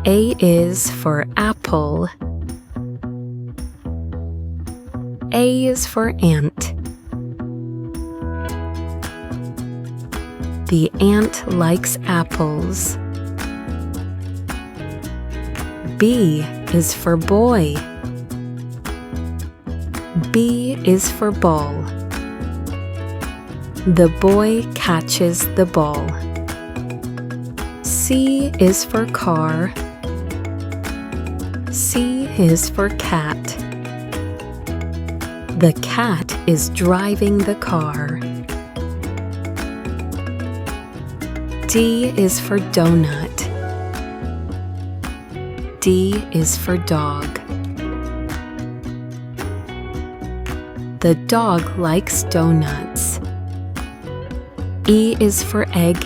A is for apple. A is for ant. The ant likes apples. B is for boy. B is for ball. The boy catches the ball. C is for car. C is for cat. The cat is driving the car. D is for donut. D is for dog. The dog likes donuts. E is for egg.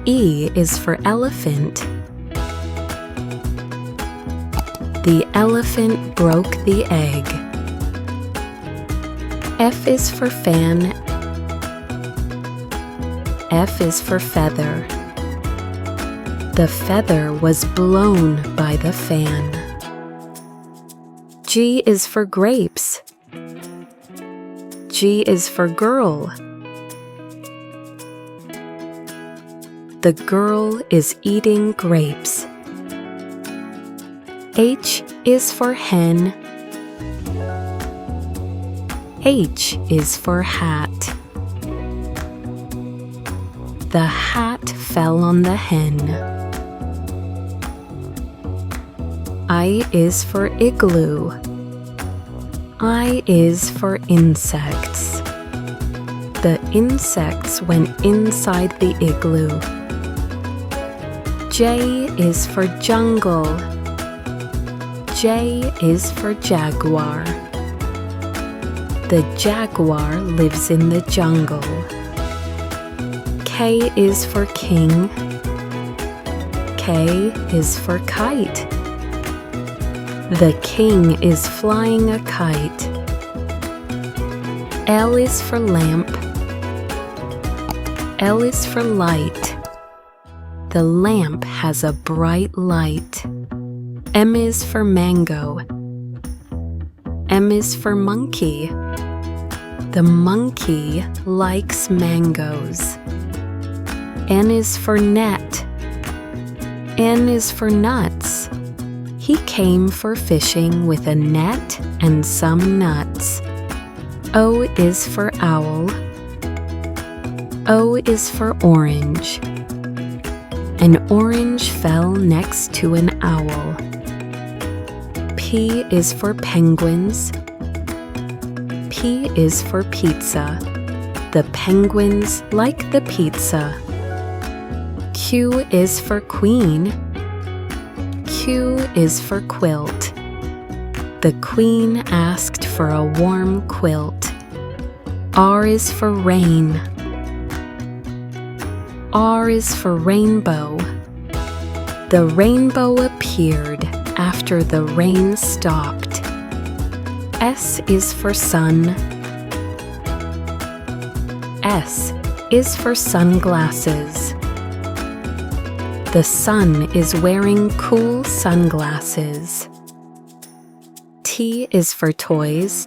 E is for elephant. The elephant broke the egg. F is for fan. F is for feather. The feather was blown by the fan. G is for grapes. G is for girl. The girl is eating grapes. H is for hen. H is for hat. The hat fell on the hen. I is for igloo. I is for insects. The insects went inside the igloo. J is for jungle. J is for jaguar. The jaguar lives in the jungle. K is for king. K is for kite. The king is flying a kite. L is for lamp. L is for light. The lamp has a bright light. M is for mango. M is for monkey. The monkey likes mangoes. N is for net. N is for nuts. He came for fishing with a net and some nuts. O is for owl. O is for orange. An orange fell next to an owl. P is for penguins. P is for pizza. The penguins like the pizza. Q is for queen. Q is for quilt. The queen asked for a warm quilt. R is for rain. R is for rainbow. The rainbow appeared after the rain stopped. S is for sun. S is for sunglasses. The sun is wearing cool sunglasses. T is for toys.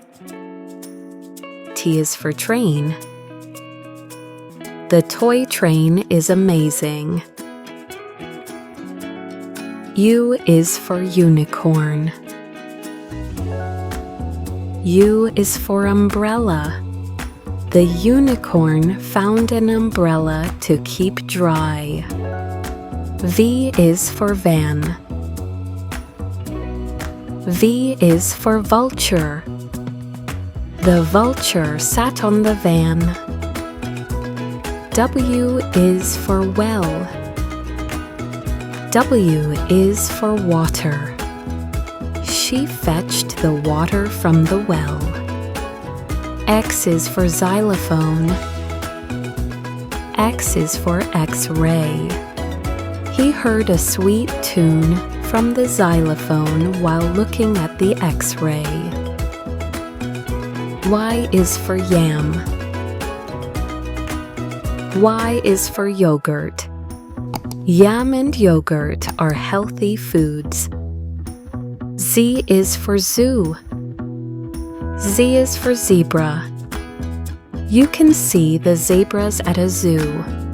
T is for train. The toy train is amazing. U is for unicorn. U is for umbrella. The unicorn found an umbrella to keep dry. V is for van. V is for vulture. The vulture sat on the van. W is for well. W is for water. She fetched the water from the well. X is for xylophone. X is for X-ray. He heard a sweet tune from the xylophone while looking at the X-ray. Y is for yam. Y is for yogurt. Yam and yogurt are healthy foods. Z is for zoo. Z is for zebra. You can see the zebras at a zoo.